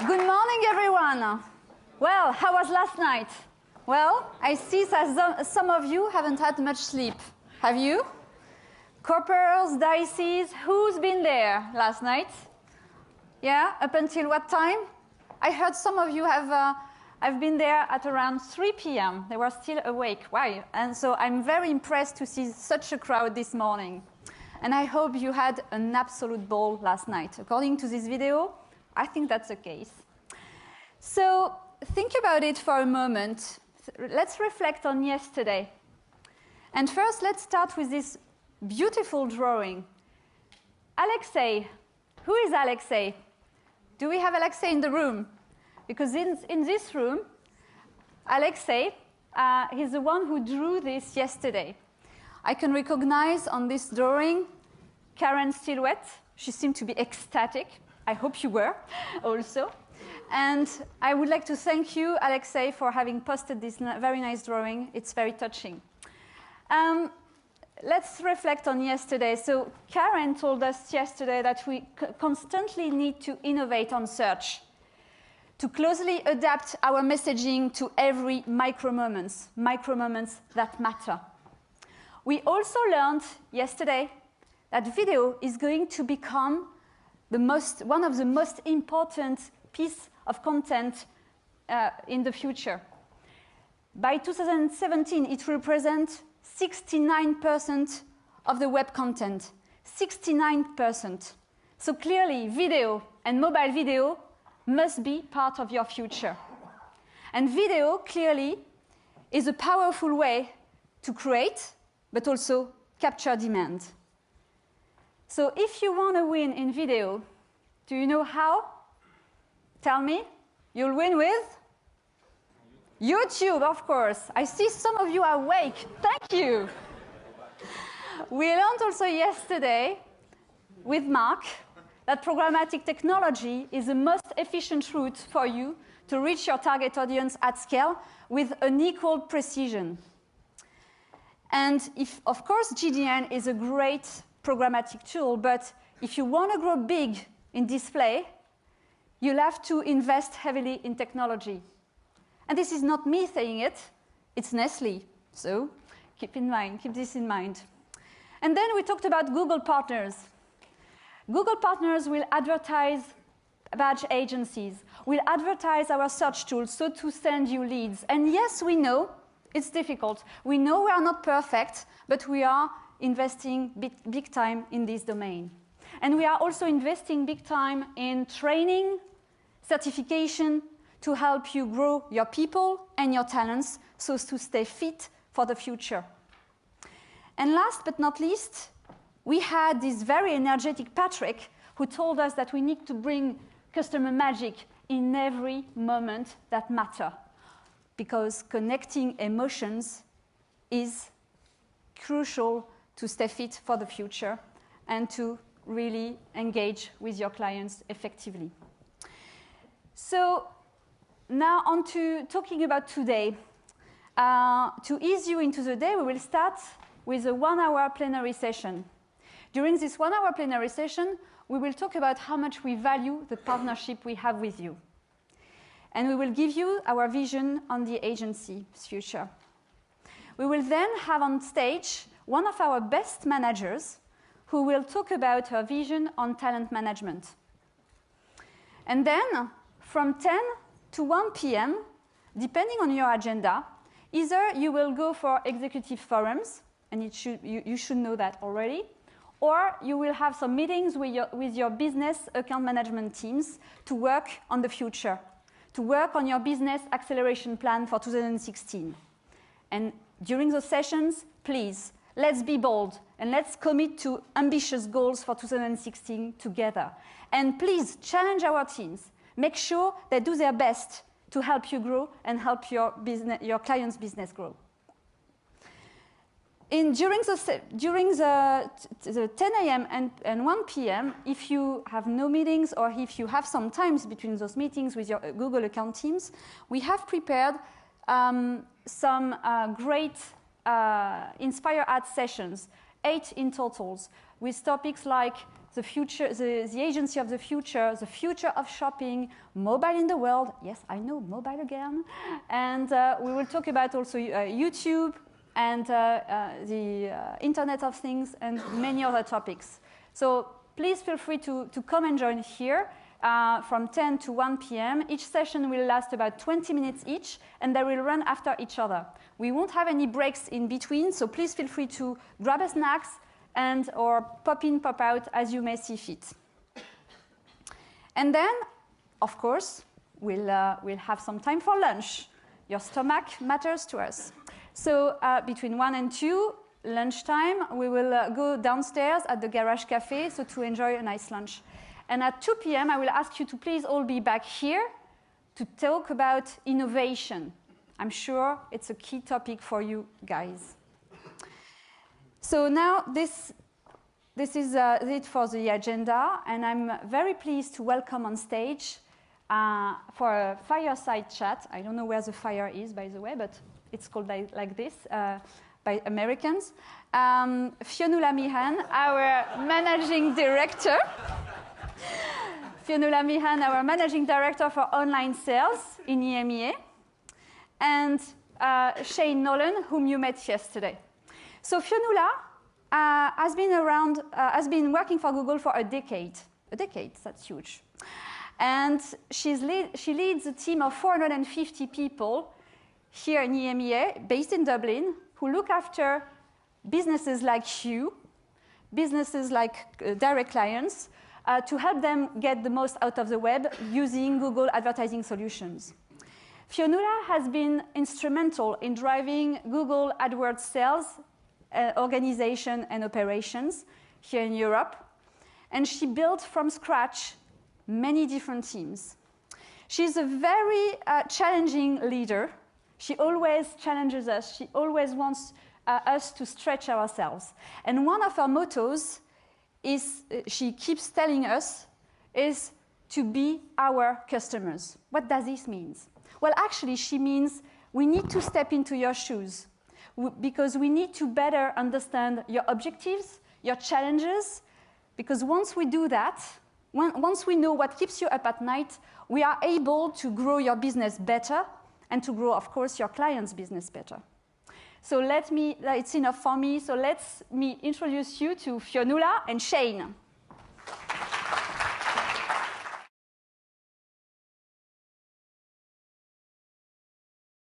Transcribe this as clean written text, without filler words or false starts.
Good morning, everyone. Well, how was last night? Well, I see that some of you haven't had much sleep. Have you? Coppers, dices, who's been there last night? Yeah, up until what time? I heard some of you have been there at around 3 p.m. They were still awake. Why? And so I'm very impressed to see such a crowd this morning. And I hope you had an absolute ball last night. According to this video, I think that's the case. So think about it for a moment. Let's reflect on yesterday. And first, let's start with this beautiful drawing. Alexei. Who is Alexei? Do we have Alexei in the room? Because in this room, Alexei, he's the one who drew this yesterday. I can recognize on this drawing Karen's silhouette. She seemed to be ecstatic. I hope you were also. And I would like to thank you, Alexei, for having posted this very nice drawing. It's very touching. Let's reflect on yesterday. So Karen told us yesterday that we constantly need to innovate on search, to closely adapt our messaging to every micro moments that matter. We also learned yesterday that video is going to become one of the most important pieces of content in the future. By 2017, it represents 69% of the web content. 69%. So clearly, video and mobile video must be part of your future. And video, clearly, is a powerful way to create, but also capture demand. So if you want to win in video, do you know how? Tell me. You'll win with? YouTube, of course. I see some of you are awake. Thank you. We learned also yesterday with Mark that programmatic technology is the most efficient route for you to reach your target audience at scale with unequaled precision. And of course, GDN is a great programmatic tool, but if you want to grow big in display, you'll have to invest heavily in technology. And this is not me saying it, it's Nestle. So keep this in mind. And then we talked about Google partners. Google partners will advertise badge agencies, will advertise our search tools, so to send you leads. And yes, we know it's difficult. We know we are not perfect, but we are investing big time in this domain. And we are also investing big time in training, certification, to help you grow your people and your talents so as to stay fit for the future. And last but not least, we had this very energetic Patrick who told us that we need to bring customer magic in every moment that matter, because connecting emotions is crucial to stay fit for the future and to really engage with your clients effectively. So now on to talking about today. To ease you into the day, we will start with a 1-hour plenary session. During this 1-hour plenary session, we will talk about how much we value the partnership we have with you. And we will give you our vision on the agency's future. We will then have on stage one of our best managers who will talk about her vision on talent management. And then, from 10 to 1 p.m., depending on your agenda, either you will go for executive forums, and you should know that already, or you will have some meetings with your business account management teams to work on the future, to work on your business acceleration plan for 2016. And during those sessions, please, let's be bold and let's commit to ambitious goals for 2016 together. And please challenge our teams. Make sure they do their best to help you grow and help your client's business grow. During the 10 a.m. and 1 p.m., if you have no meetings or if you have some times between those meetings with your Google account teams, we have prepared some great Inspire Ads sessions. 8 in totals, with topics like the future, the agency of the future of shopping, mobile in the world. Yes, I know, mobile again. And we will talk about also YouTube and the Internet of Things and many other topics. So please feel free to come and join here from 10 to 1 p.m. Each session will last about 20 minutes each, and they will run after each other. We won't have any breaks in between, so please feel free to grab a snacks and or pop in, pop out as you may see fit. And then, of course, we'll have some time for lunch. Your stomach matters to us. So between 1 and 2, lunchtime, we will go downstairs at the Garage Cafe so to enjoy a nice lunch. And at 2 p.m., I will ask you to please all be back here to talk about innovation. I'm sure it's a key topic for you guys. So now this is it for the agenda, and I'm very pleased to welcome on stage for a fireside chat. I don't know where the fire is, by the way, but it's called like this by Americans. Fionnuala Meehan, our managing director. Fionnuala Meehan, our managing director for online sales in EMEA, and Shane Nolan, whom you met yesterday. So Fionnuala has been working for Google for a decade. A decade, that's huge. And she leads a team of 450 people here in EMEA, based in Dublin, who look after businesses like you, businesses like direct clients, to help them get the most out of the web using Google advertising solutions. Fionnuala has been instrumental in driving Google AdWords sales, organization, and operations here in Europe. And she built from scratch many different teams. She's a very challenging leader. She always challenges us. She always wants us to stretch ourselves. And one of her mottos is, she keeps telling us, is to be our customers. What does this mean? Well, actually, she means we need to step into your shoes because we need to better understand your objectives, your challenges, because once we do that, once we know what keeps you up at night, we are able to grow your business better and to grow, of course, your client's business better. So it's enough for me, so let me introduce you to Fionnuala and Shane.